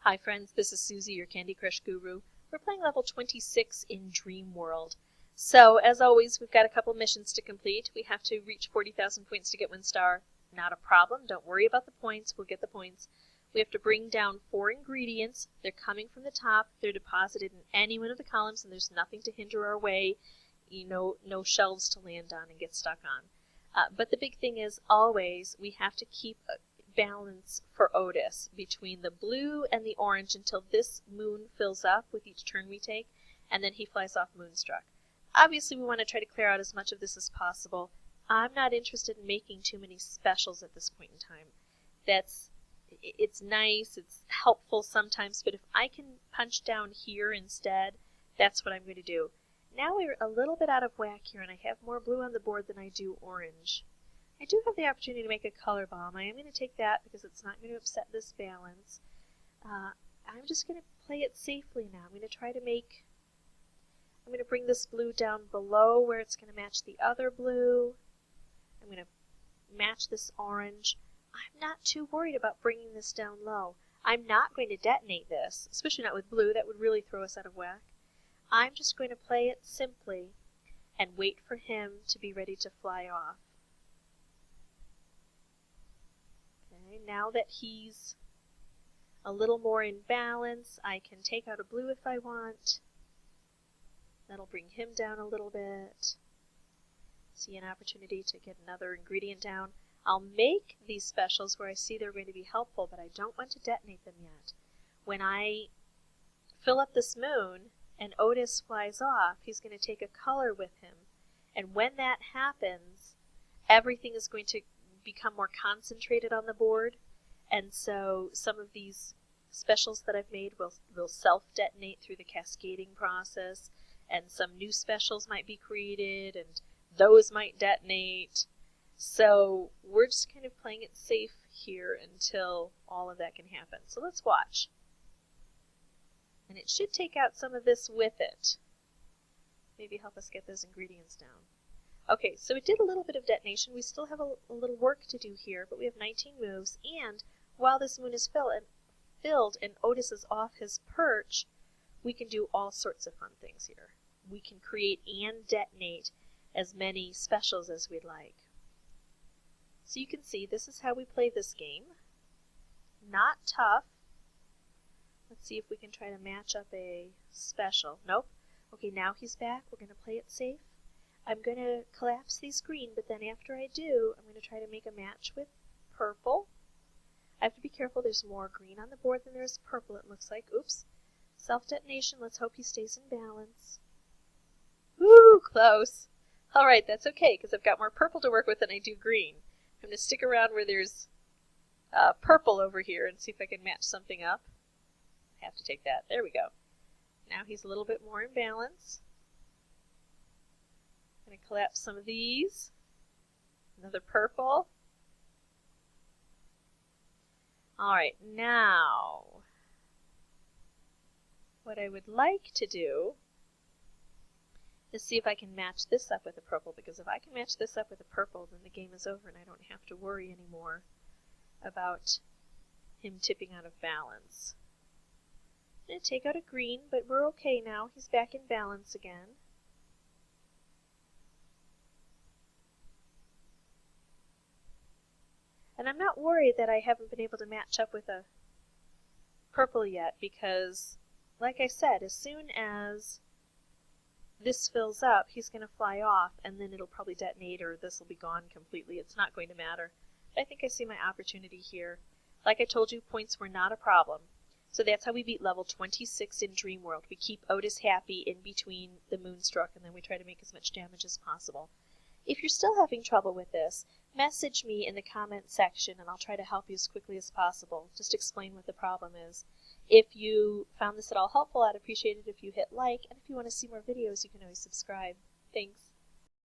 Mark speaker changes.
Speaker 1: Hi friends, this is Susie, your Candy Crush guru. We're playing level 26 in Dreamworld. So, as always, we've got a couple missions to complete. We have to reach 40,000 points to get 1 star. Not a problem, don't worry about the points, we'll get the points. We have to bring down 4 ingredients. They're coming from the top, they're deposited in any one of the columns, and there's nothing to hinder our way. No shelves to land on and get stuck on. But the big thing is, always, we have to keep balance for Otis between the blue and the orange until this moon fills up with each turn we take, and then he flies off moonstruck. Obviously we want to try to clear out as much of this as possible. I'm not interested in making too many specials at this point in time. It's nice, it's helpful sometimes, but if I can punch down here instead, that's what I'm going to do. Now we're a little bit out of whack here, and I have more blue on the board than I do orange. I do have the opportunity to make a color bomb. I am going to take that because it's not going to upset this balance. I'm just going to play it safely now. I'm going to bring this blue down below where it's going to match the other blue. I'm going to match this orange. I'm not too worried about bringing this down low. I'm not going to detonate this, especially not with blue. That would really throw us out of whack. I'm just going to play it simply and wait for him to be ready to fly off. Now that he's a little more in balance, I can take out a blue if I want. That'll bring him down a little bit. See an opportunity to get another ingredient down. I'll make these specials where I see they're going to be helpful, but I don't want to detonate them yet. When I fill up this moon and Otis flies off, he's going to take a color with him. And when that happens, everything is going to become more concentrated on the board, and so some of these specials that I've made will self-detonate through the cascading process, and some new specials might be created, and those might detonate. So we're just kind of playing it safe here until all of that can happen. So let's watch. And it should take out some of this with it. Maybe help us get those ingredients down. Okay, so it did a little bit of detonation. We still have a little work to do here, but we have 19 moves, and while this moon is filled and Otis is off his perch, we can do all sorts of fun things here. We can create and detonate as many specials as we'd like. So you can see this is how we play this game. Not tough. Let's see if we can try to match up a special. Nope. Okay, now he's back. We're going to play it safe. I'm going to collapse these green, but then after I do, I'm going to try to make a match with purple. I have to be careful, there's more green on the board than there is purple, it looks like. Oops. Self-detonation, let's hope he stays in balance. Woo, close. Alright, that's okay, because I've got more purple to work with than I do green. I'm going to stick around where there's purple over here and see if I can match something up. I have to take that. There we go. Now he's a little bit more in balance. I'm going to collapse some of these. Another purple. Alright, now what I would like to do is see if I can match this up with a purple, because if I can match this up with a purple, then the game is over and I don't have to worry anymore about him tipping out of balance. I'm going to take out a green, but we're okay now. He's back in balance again. And I'm not worried that I haven't been able to match up with a purple yet, because, like I said, as soon as this fills up, he's going to fly off, and then it'll probably detonate, or this will be gone completely. It's not going to matter. But I think I see my opportunity here. Like I told you, points were not a problem. So that's how we beat level 26 in Dreamworld. We keep Otis happy in between the moonstruck, and then we try to make as much damage as possible. If you're still having trouble with this, message me in the comment section and I'll try to help you as quickly as possible. Just explain what the problem is. If you found this at all helpful, I'd appreciate it if you hit like, and if you want to see more videos, you can always subscribe. Thanks.